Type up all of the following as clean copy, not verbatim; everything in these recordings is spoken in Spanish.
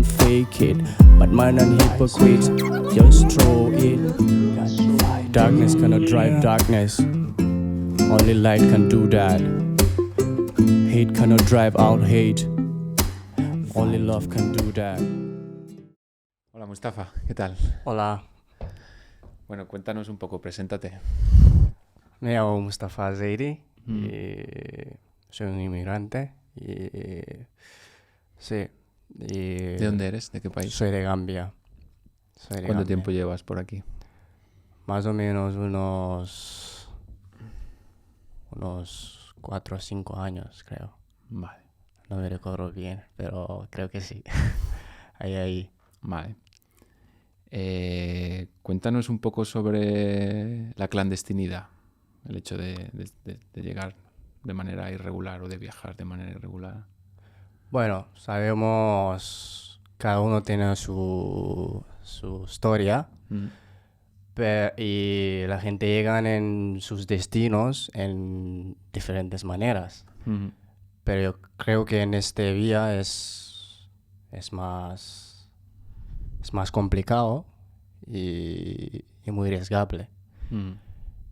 don't fake it. But man and hypocrites, just throw it. Darkness cannot drive darkness. Only light can do that. Hate cannot drive out hate. Only love can do that. Hola Mustafa, ¿qué tal? Hola, Bueno, cuéntanos un poco, preséntate. me llamo Mustafa Zaidi y soy un inmigrante y sí, y ¿De dónde eres? ¿De qué país? soy de Gambia. ¿Cuánto tiempo llevas por aquí? Más o menos unos 4 o 5 años, creo. Vale, No me recuerdo bien, pero creo que sí. Ahí. vale. Cuéntanos un poco sobre la clandestinidad, el hecho de llegar de manera irregular o de viajar de manera irregular. Bueno, sabemos, cada uno tiene su historia. Y la gente llega en sus destinos en diferentes maneras. Pero yo creo que en este vía es más complicado y muy arriesgable.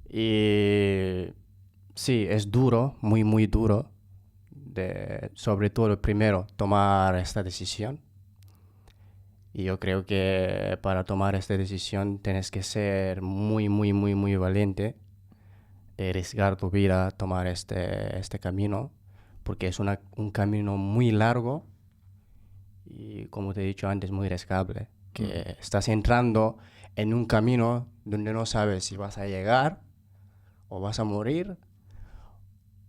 Y sí, es duro, muy, muy duro, sobre todo primero tomar esta decisión. Y yo creo que para tomar esta decisión tienes que ser muy, muy, muy, muy valiente, de arriesgar tu vida, tomar este camino, porque es un camino muy largo y, como te he dicho antes, muy arriesgable. Que estás entrando en un camino donde no sabes si vas a llegar o vas a morir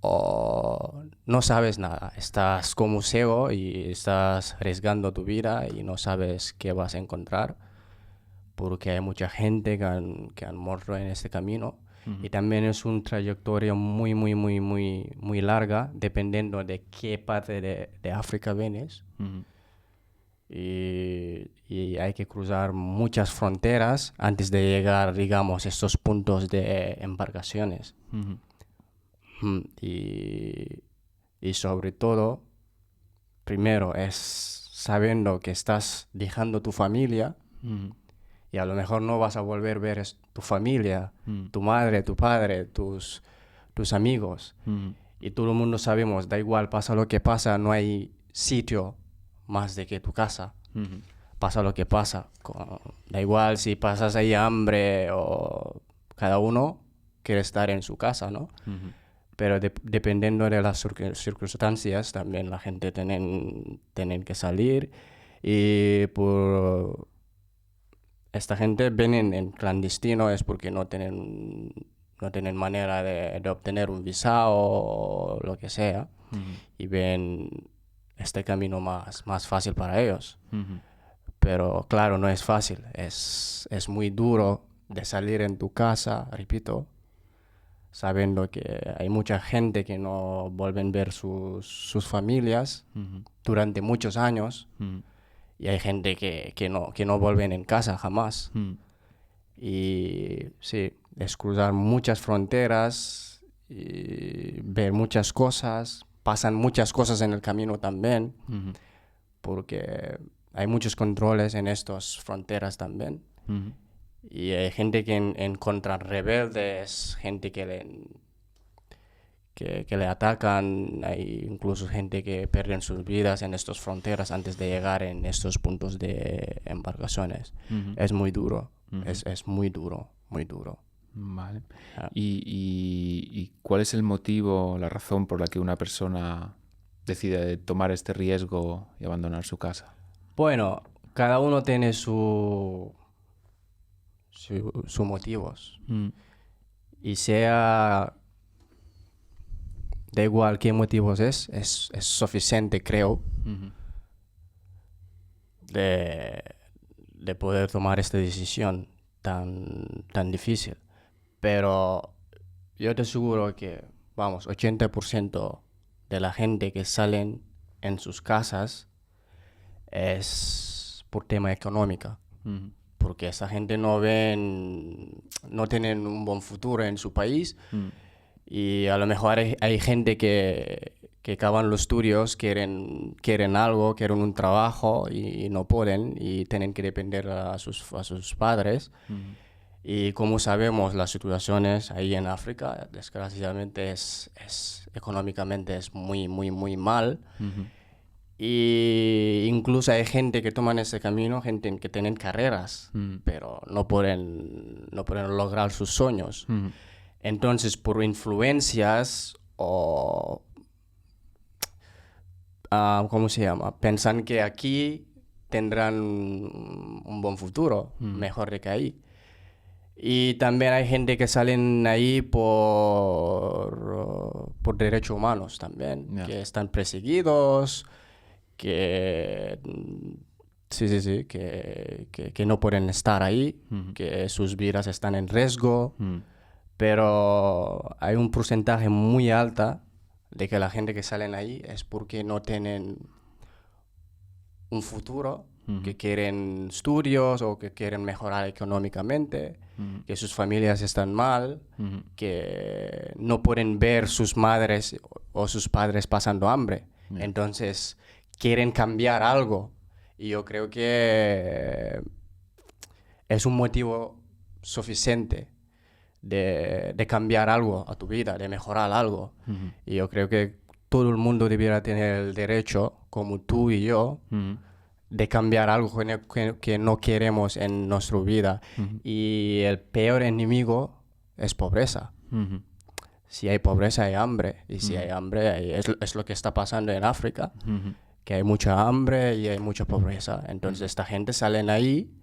o no sabes nada. Estás como ciego y estás arriesgando tu vida y no sabes qué vas a encontrar, porque hay mucha gente que han muerto en este camino. Y también es una trayectoria muy, muy, muy, muy, muy larga, dependiendo de qué parte de África vienes. Y hay que cruzar muchas fronteras antes de llegar, digamos, a estos puntos de embarcaciones. Y sobre todo, primero es sabiendo que estás dejando tu familia y a lo mejor no vas a volver a ver tu familia, tu madre, tu padre, tus amigos. Y todo el mundo sabemos, da igual, pasa lo que pasa, no hay sitio más de que tu casa. Pasa lo que pasa. Da igual si pasas ahí hambre o cada uno quiere estar en su casa, ¿no? Pero dependiendo de las circunstancias, también la gente tienen que salir. Y por esta gente vienen en clandestino es porque no tienen manera de obtener un visado o lo que sea. Y ven este camino más fácil para ellos. Pero claro, no es fácil. Es muy duro de salir en tu casa, repito, sabiendo que hay mucha gente que no vuelven a ver sus familias durante muchos años. Y hay gente que no vuelven en casa jamás. Y sí, es cruzar muchas fronteras y ver muchas cosas. Pasan muchas cosas en el camino también, porque hay muchos controles en estas fronteras también. Y hay gente que encuentra rebeldes, gente que le atacan. Hay incluso gente que pierden sus vidas en estas fronteras antes de llegar en estos puntos de embarcaciones. Es muy duro, es muy duro, muy duro. Vale. ¿Y cuál es el motivo, la razón por la que una persona decide tomar este riesgo y abandonar su casa? Bueno, cada uno tiene sus motivos. Y sea, da igual qué motivos es suficiente, creo, de poder tomar esta decisión tan difícil. Pero yo te aseguro que, vamos, 80% de la gente que salen en sus casas es por tema económico. Porque esa gente no tienen un buen futuro en su país. Y a lo mejor hay gente que que acaban los estudios, quieren algo, quieren un trabajo y no pueden y tienen que depender a sus padres. Y como sabemos, las situaciones ahí en África, desgraciadamente, económicamente es muy, muy, muy mal. Y incluso hay gente que toman ese camino, gente que tienen carreras, pero no pueden lograr sus sueños. Entonces, por influencias o, ¿cómo se llama? Piensan que aquí tendrán un buen futuro, mejor de que ahí. Y también hay gente que salen ahí por derechos humanos también, que están perseguidos, que que no pueden estar ahí, que sus vidas están en riesgo, pero hay un porcentaje muy alto de que la gente que salen ahí es porque no tienen un futuro, que quieren estudios o que quieren mejorar económicamente, que sus familias están mal, que no pueden ver sus madres o sus padres pasando hambre. Entonces quieren cambiar algo. Y yo creo que es un motivo suficiente de cambiar algo a tu vida, de mejorar algo. Y yo creo que todo el mundo debiera tener el derecho, como tú y yo, de cambiar algo que no queremos en nuestra vida. Y el peor enemigo es pobreza. Si hay pobreza, hay hambre. Y si hay hambre, es lo que está pasando en África, que hay mucha hambre y hay mucha pobreza. Entonces esta gente sale ahí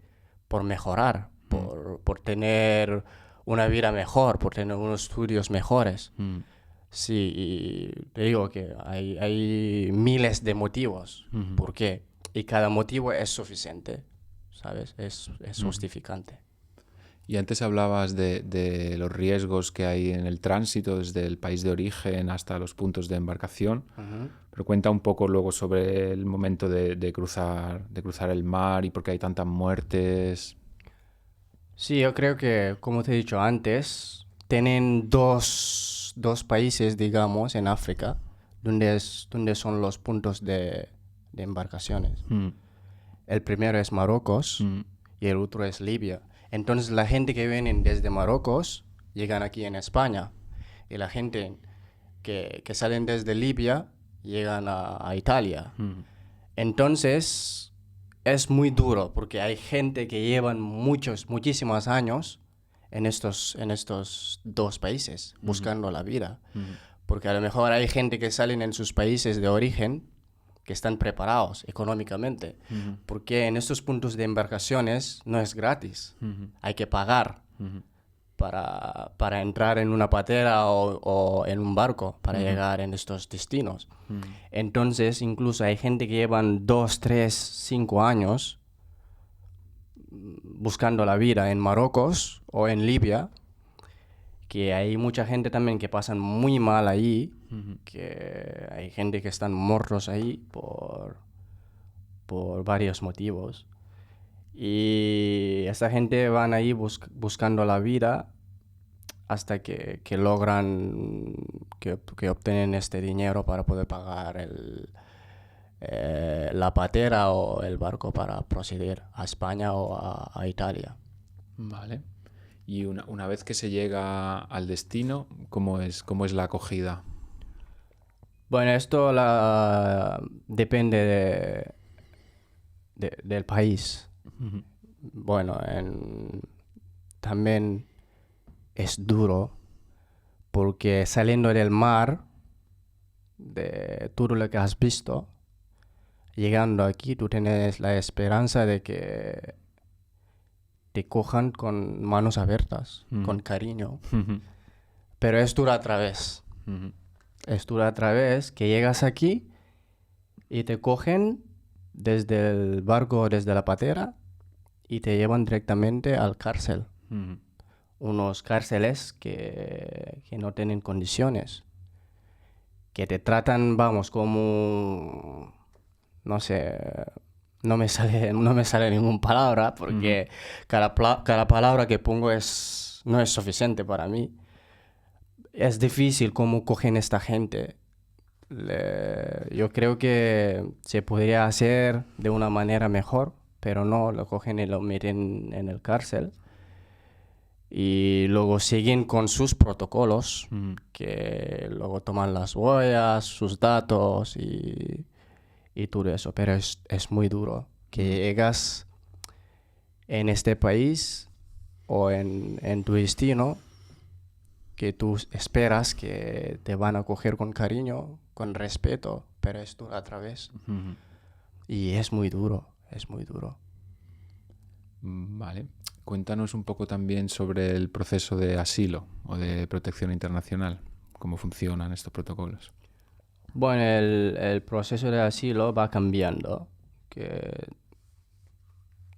por mejorar, por tener una vida mejor, por tener unos estudios mejores. Sí, y te digo que hay miles de motivos. ¿Por qué? Y cada motivo es suficiente, ¿sabes? Es justificante. Y antes hablabas de los riesgos que hay en el tránsito desde el país de origen hasta los puntos de embarcación. Pero cuenta un poco luego sobre el momento de cruzar el mar y por qué hay tantas muertes. Sí, yo creo que, como te he dicho antes, tienen dos países, digamos, en África, donde son los puntos de embarcaciones. El primero es Marruecos y el otro es Libia. Entonces la gente que viene desde Marruecos llegan aquí en España y la gente que salen desde Libia llegan a Italia. Entonces es muy duro porque hay gente que llevan muchísimos años en estos dos países buscando la vida. Porque a lo mejor hay gente que salen en sus países de origen que están preparados económicamente, porque en estos puntos de embarcaciones no es gratis, hay que pagar para entrar en una patera o en un barco para llegar en estos destinos. Entonces, incluso hay gente que llevan 2, 3, 5 años buscando la vida en Marruecos o en Libia, que hay mucha gente también que pasan muy mal ahí, que hay gente que están muertos ahí por varios motivos. Y esa gente van ahí buscando la vida hasta que logran que obtienen este dinero para poder pagar la patera o el barco para proceder a España o a Italia. Vale. Y una vez que se llega al destino, ¿cómo es la acogida? Bueno, esto depende del país. Bueno, también es duro porque saliendo del mar, de todo lo que has visto, llegando aquí tú tienes la esperanza de que te cojan con manos abiertas, con cariño. Pero es duro otra vez. Es duro otra vez que llegas aquí y te cogen desde el barco, desde la patera, y te llevan directamente al cárcel. Unos cárceles que no tienen condiciones, que te tratan, vamos, como, no sé, no me sale ninguna palabra, porque cada palabra que pongo no es suficiente para mí. Es difícil cómo cogen esta gente Yo creo que se podría hacer de una manera mejor, pero no, lo cogen y lo meten en el cárcel. Y luego siguen con sus protocolos, que luego toman las huellas, sus datos y todo eso. Pero es muy duro que llegas en este país o en tu destino, que tú esperas que te van a coger con cariño, con respeto, pero es duro otra vez. Y es muy duro, es muy duro. Vale. Cuéntanos un poco también sobre el proceso de asilo o de protección internacional, cómo funcionan estos protocolos. Bueno, el proceso de asilo va cambiando, que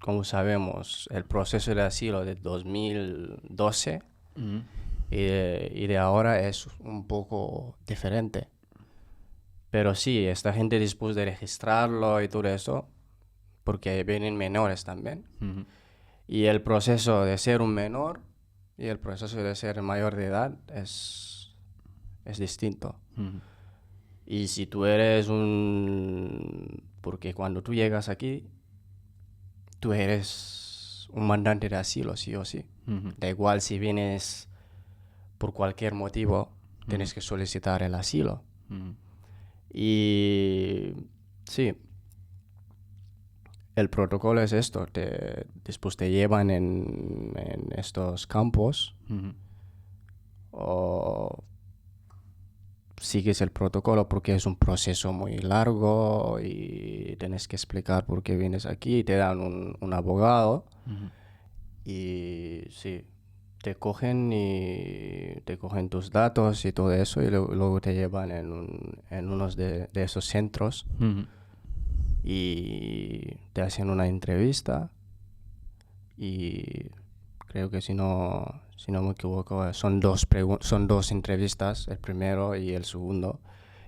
como sabemos, el proceso de asilo de 2012 y de ahora es un poco diferente. Pero sí, esta gente después de registrarlo y todo eso, porque vienen menores también. Y el proceso de ser un menor y el proceso de ser mayor de edad es distinto. Y si tú eres porque cuando tú llegas aquí, tú eres un mandante de asilo, sí o sí. Da igual si vienes por cualquier motivo, tienes que solicitar el asilo. Y sí, el protocolo es esto. Después te llevan en estos campos o sigues el protocolo porque es un proceso muy largo y tienes que explicar por qué vienes aquí y te dan un abogado y sí, te cogen tus datos y todo eso y luego te llevan en unos de esos centros y te hacen una entrevista y creo que si no me equivoco, son dos entrevistas, el primero y el segundo.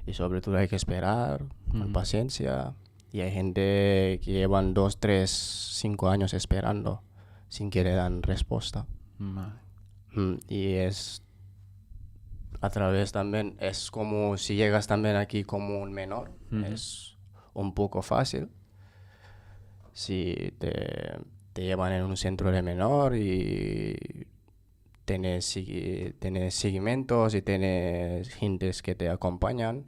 Y sobre todo hay que esperar con paciencia. Y hay gente que llevan 2, 3, 5 años esperando sin que le dan respuesta. Y es a través también, es como si llegas también aquí como un menor. Es un poco fácil. Si te llevan en un centro de menor y tienes seguimientos y tienes gentes que te acompañan.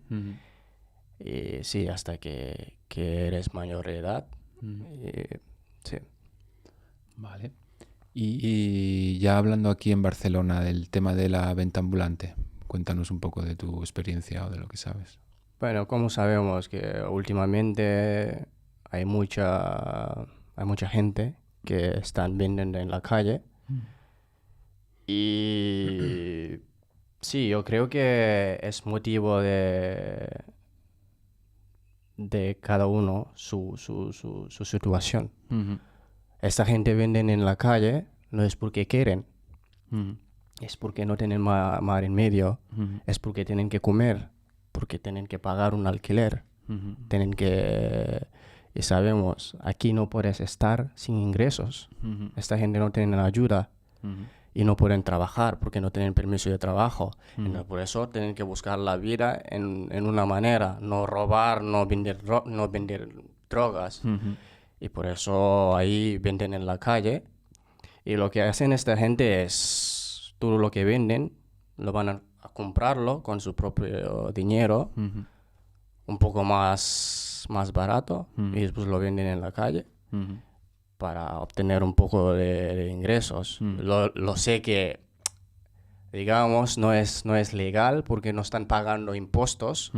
Y sí, hasta que eres mayor de edad. Sí. Vale. Y ya hablando aquí en Barcelona del tema de la venta ambulante, cuéntanos un poco de tu experiencia o de lo que sabes. Bueno, como sabemos que últimamente hay mucha gente que están vendiendo en la calle. Y sí, yo creo que es motivo de cada uno su situación. Esta gente venden en la calle no es porque quieren, es porque no tienen mar en medio, es porque tienen que comer, porque tienen que pagar un alquiler, tienen que... Y sabemos, aquí no puedes estar sin ingresos. Esta gente no tiene ayuda. Y no pueden trabajar porque no tienen permiso de trabajo. Y por eso tienen que buscar la vida en una manera, no robar, no vender drogas. Y por eso ahí venden en la calle. Y lo que hacen esta gente es, todo lo que venden, lo van a comprarlo con su propio dinero, un poco más barato, y después lo venden en la calle. Para obtener un poco de ingresos. Lo sé que, digamos, no es legal porque no están pagando impuestos,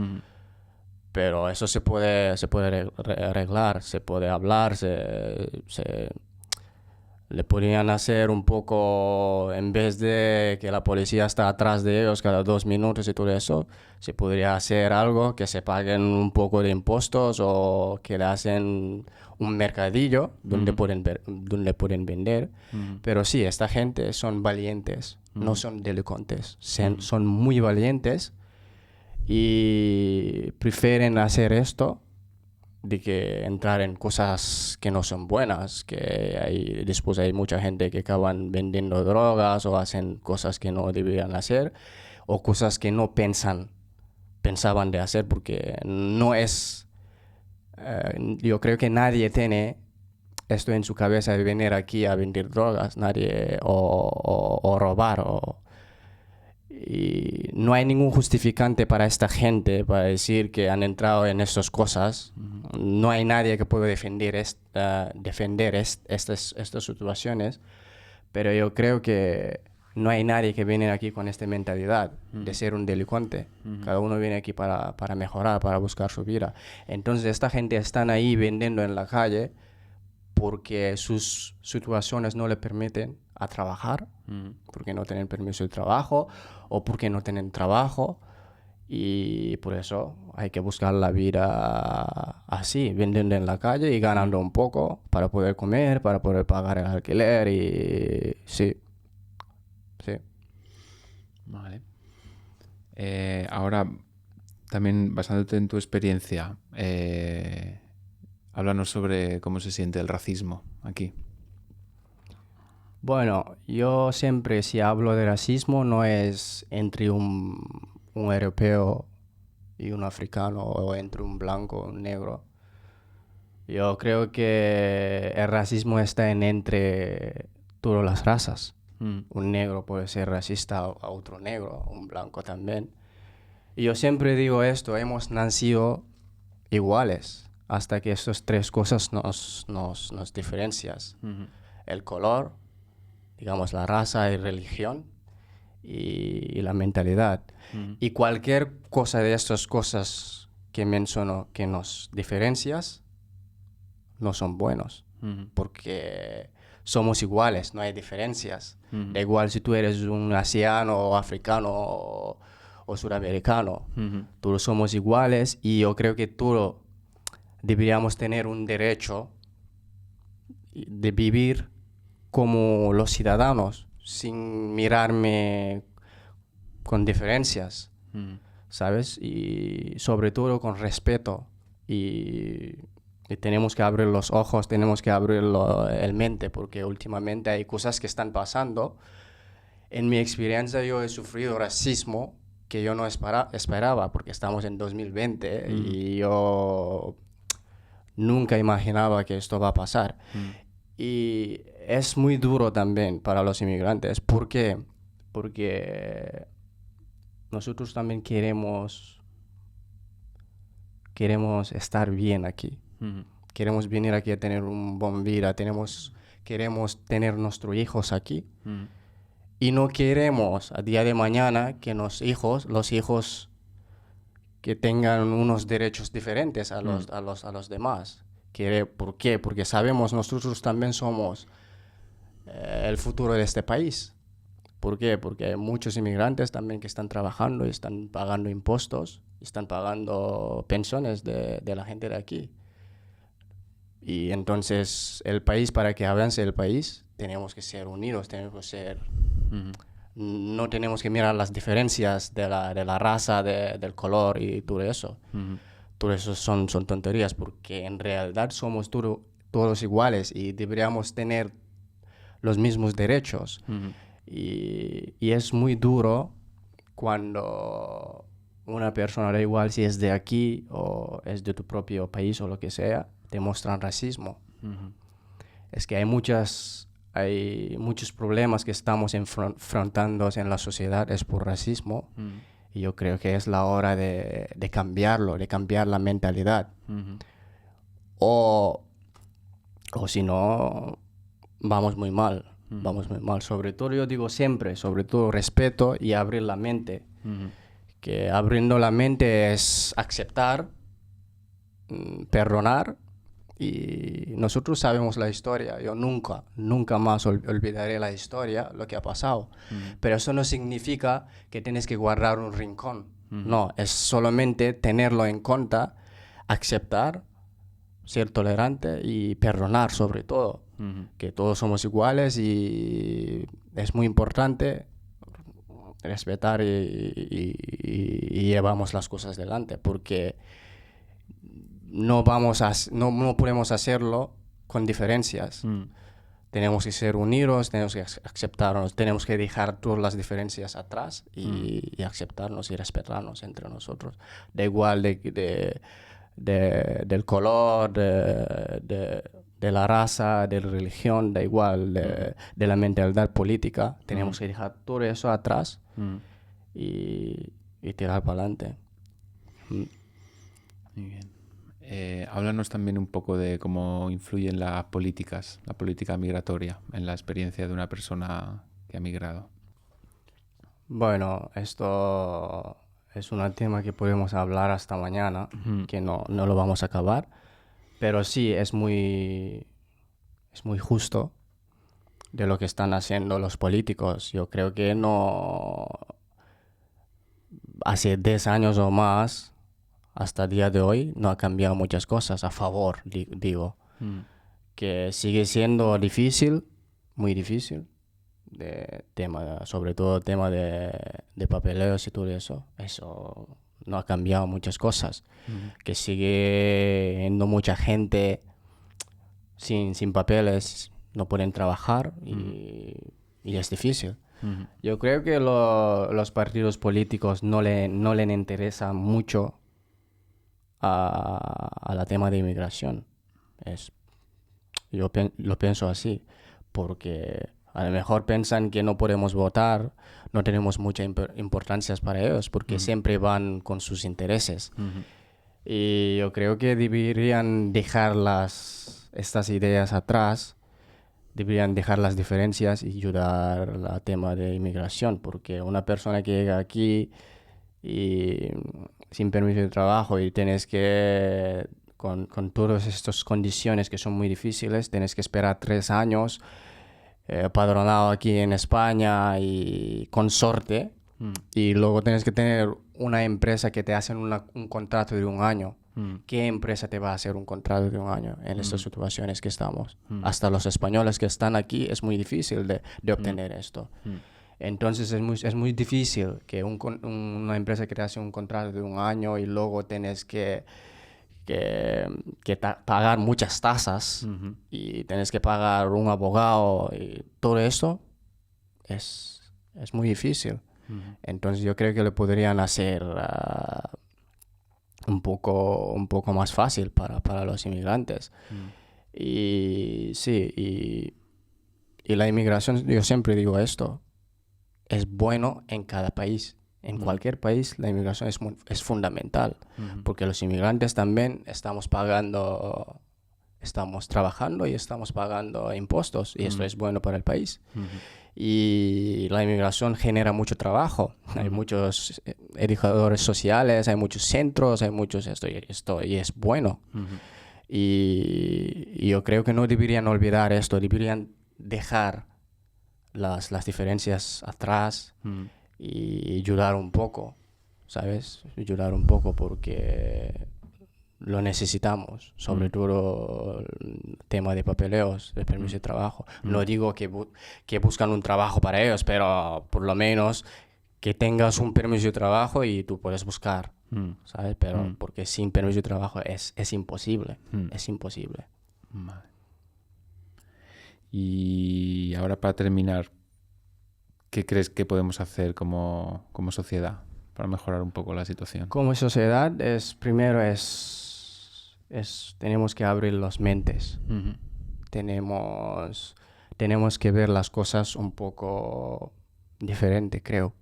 pero eso se puede arreglar, se puede hablar, le podrían hacer un poco, en vez de que la policía está atrás de ellos cada 2 minutos y todo eso, se podría hacer algo que se paguen un poco de impuestos o que le hacen un mercadillo donde pueden vender. Pero sí, esta gente son valientes, no son delincuentes, son muy valientes y prefieren hacer esto de que entrar en cosas que no son buenas, que después hay mucha gente que acaban vendiendo drogas o hacen cosas que no deberían hacer o cosas que no piensan pensaban de hacer, porque no es... yo creo que nadie tiene esto en su cabeza de venir aquí a vender drogas, nadie, o robar, y no hay ningún justificante para esta gente para decir que han entrado en estas cosas. No hay nadie que pueda defender estas situaciones, pero yo creo que no hay nadie que viene aquí con esta mentalidad de ser un delincuente. Cada uno viene aquí para mejorar, para buscar su vida. Entonces esta gente están ahí vendiendo en la calle porque sus situaciones no le permiten a trabajar, porque no tienen permiso de trabajo o porque no tienen trabajo, y por eso hay que buscar la vida así, vendiendo en la calle y ganando un poco para poder comer, para poder pagar el alquiler, y sí. Vale. Ahora, también basándote en tu experiencia, háblanos sobre cómo se siente el racismo aquí. Bueno, yo siempre, si hablo de racismo, no es entre un europeo y un africano, o entre un blanco y un negro. Yo creo que el racismo está entre todas las razas. Un negro puede ser racista a otro negro, un blanco también. Y yo siempre digo esto, hemos nacido iguales hasta que estas tres cosas nos diferencian. El color, digamos, la raza y religión, y la mentalidad. Y cualquier cosa de estas cosas que menciono que nos diferencias no son buenos, porque somos iguales, no hay diferencias. Da igual si tú eres un asiano o africano o suramericano, todos somos iguales, y yo creo que todos deberíamos tener un derecho de vivir como los ciudadanos, sin mirarme con diferencias, ¿sabes? Y sobre todo con respeto. Y tenemos que abrir los ojos, tenemos que abrir el mente, porque últimamente hay cosas que están pasando. En mi experiencia yo he sufrido racismo que yo no esperaba, porque estamos en 2020 y yo nunca imaginaba que esto va a pasar. Y es muy duro también para los inmigrantes. ¿Por qué? Porque nosotros también queremos estar bien aquí. Queremos venir aquí a tener un buen vida. Queremos tener nuestros hijos aquí. Y no queremos a día de mañana que los hijos que tengan unos derechos diferentes a los demás. ¿Por qué? Porque sabemos nosotros también somos el futuro de este país. ¿Por qué? Porque hay muchos inmigrantes también que están trabajando y están pagando impuestos, están pagando pensiones de la gente de aquí. Y entonces el país, para que avance el país, tenemos que ser unidos, tenemos que ser... No tenemos que mirar las diferencias de la raza, del color y todo eso. Todo eso son tonterías, porque en realidad somos todos iguales y deberíamos tener los mismos derechos. Y es muy duro cuando una persona, da igual si es de aquí o es de tu propio país o lo que sea, te muestran racismo. Es que hay muchos problemas que estamos enfrentando en la sociedad, es por racismo. Y yo creo que es la hora de cambiarlo, de cambiar la mentalidad. O si no, vamos muy mal. Vamos muy mal. Sobre todo, yo digo siempre, sobre todo respeto y abrir la mente. Que abriendo la mente es aceptar, perdonar. Y nosotros sabemos la historia. Yo nunca más olvidaré la historia, lo que ha pasado. Pero eso no significa que tienes que guardar un rincón. No, es solamente tenerlo en cuenta, aceptar, ser tolerante y perdonar sobre todo. Que todos somos iguales y es muy importante respetar y llevamos las cosas delante, porque no podemos hacerlo con diferencias. tenemos que ser unidos, tenemos que aceptarnos, tenemos que dejar todas las diferencias atrás y aceptarnos y respetarnos entre nosotros. Da igual del color, de la raza, de la religión, da igual, de la mentalidad política. Tenemos que dejar todo eso atrás y tirar para adelante. Muy bien. Háblanos también un poco de cómo influyen las políticas, la política migratoria en la experiencia de una persona que ha migrado. Bueno, esto es un tema que podemos hablar hasta mañana, que no lo vamos a acabar, pero sí es muy justo de lo que están haciendo los políticos. Yo creo que no hace 10 años o más, hasta el día de hoy, no ha cambiado muchas cosas a favor, digo. Que sigue siendo difícil, muy difícil, sobre todo el tema de papeleos y todo eso. Eso no ha cambiado muchas cosas. Que sigue yendo mucha gente sin papeles, no pueden trabajar y es difícil. Yo creo que los partidos políticos no le interesa mucho a la tema de inmigración. Yo lo pienso así, porque a lo mejor piensan que no podemos votar, no tenemos mucha importancia para ellos, porque siempre van con sus intereses. Y yo creo que deberían dejar estas ideas atrás, deberían dejar las diferencias y ayudar al tema de inmigración, porque una persona que llega aquí y sin permiso de trabajo y tienes que, con todas estas condiciones que son muy difíciles, tienes que esperar 3 años padronado aquí en España y con suerte, y luego tienes que tener una empresa que te hacen un contrato de 1 año. ¿Qué empresa te va a hacer un contrato de 1 año en estas situaciones que estamos? Hasta los españoles que están aquí es muy difícil de obtener esto. Entonces es muy difícil que una empresa que te hace un contrato de 1 año y luego tienes que pagar muchas tasas y tienes que pagar un abogado y todo eso es muy difícil. Entonces yo creo que le podrían hacer un poco más fácil para los inmigrantes. Y sí, y la inmigración, yo siempre digo esto, es bueno en cada país. En cualquier país la inmigración es fundamental, porque los inmigrantes también estamos trabajando y estamos pagando impuestos, y esto es bueno para el país. Y la inmigración genera mucho trabajo. Hay muchos educadores sociales, hay muchos centros, hay muchos esto y es bueno. Y yo creo que no deberían olvidar esto, deberían dejar las diferencias atrás y ayudar un poco, ¿sabes? Ayudar un poco porque lo necesitamos, sobre todo el tema de papeleos, de permiso de trabajo. No digo que buscan un trabajo para ellos, pero por lo menos que tengas un permiso de trabajo y tú puedes buscar, ¿sabes? Pero porque sin permiso de trabajo es imposible, es imposible. Vale. Y ahora, para terminar, ¿qué crees que podemos hacer como sociedad para mejorar un poco la situación? Como sociedad, primero tenemos que abrir las mentes. Tenemos que ver las cosas un poco diferente, creo.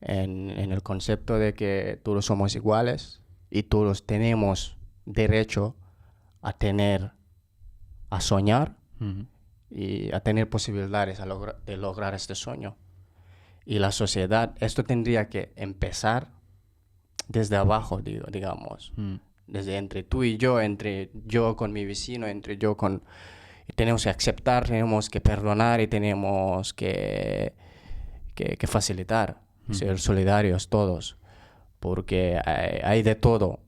En el concepto de que todos somos iguales y todos tenemos derecho a soñar y a tener posibilidades de lograr este sueño. Y la sociedad, esto tendría que empezar desde abajo, digamos. Desde entre tú y yo, entre yo con mi vecino, entre yo con... Tenemos que aceptar, tenemos que perdonar y tenemos que facilitar, ser solidarios todos. Porque hay de todo.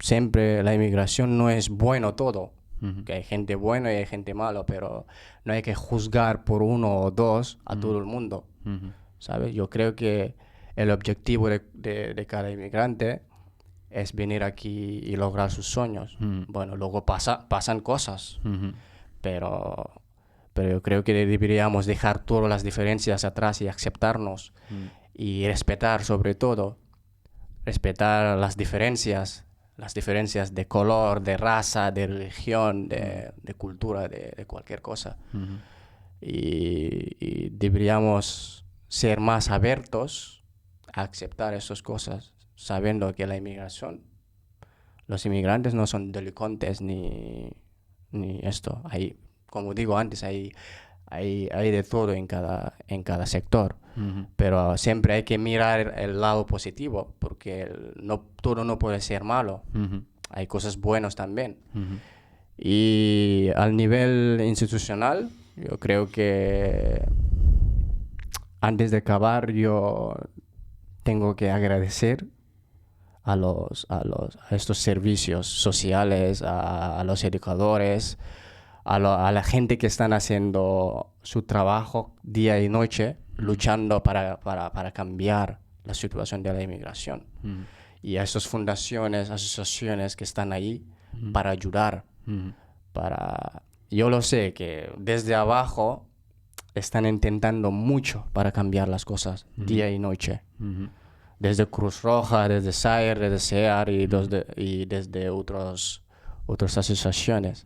Siempre la inmigración no es bueno todo. Que hay gente buena y hay gente mala, pero no hay que juzgar por 1 o 2 a todo el mundo. ¿Sabes? Yo creo que el objetivo de cada inmigrante es venir aquí y lograr sus sueños. Bueno, luego pasan cosas, pero yo creo que deberíamos dejar todas las diferencias atrás y aceptarnos y respetar, sobre todo, respetar las diferencias de color, de raza, de religión, de cultura, de cualquier cosa. Y deberíamos ser más abiertos a aceptar esas cosas, sabiendo que la inmigración, los inmigrantes no son delincuentes ni esto. Hay, como digo antes, hay de todo en cada sector. Pero siempre hay que mirar el lado positivo, porque todo no puede ser malo. Hay cosas buenas también. Y al nivel institucional, yo creo que antes de acabar, yo tengo que agradecer a estos servicios sociales, a los educadores, a la gente que están haciendo su trabajo día y noche, luchando para cambiar la situación de la inmigración. Y a esas fundaciones, asociaciones que están ahí para ayudar. Yo lo sé que desde abajo están intentando mucho para cambiar las cosas día y noche. Desde Cruz Roja, desde SAER, desde SEAR y desde otras asociaciones.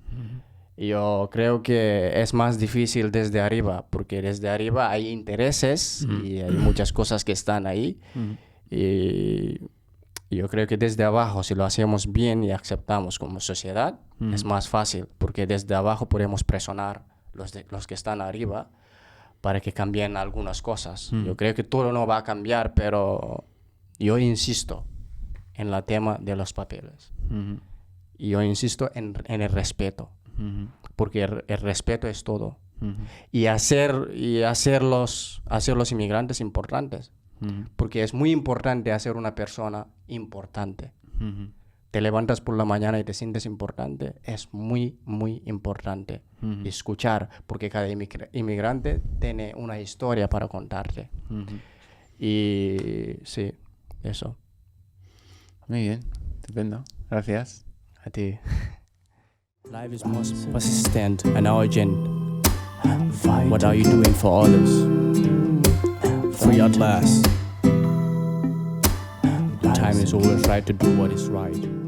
Yo creo que es más difícil desde arriba, porque desde arriba hay intereses y hay muchas cosas que están ahí. Y yo creo que desde abajo, si lo hacemos bien y aceptamos como sociedad, es más fácil, porque desde abajo podemos presionar los que están arriba para que cambien algunas cosas. Yo creo que todo no va a cambiar, pero yo insisto en el tema de los papeles. Y yo insisto en el respeto, porque el respeto es todo. Y hacer los inmigrantes importantes, porque es muy importante hacer una persona importante. Te levantas por la mañana y te sientes importante, es muy, muy importante escuchar, porque cada inmigrante tiene una historia para contarte. Y sí, eso. Muy bien, estupendo. Gracias. A ti. Life is more persistent and urgent. What are you doing for others? Free at last. The time is always right to do what is right.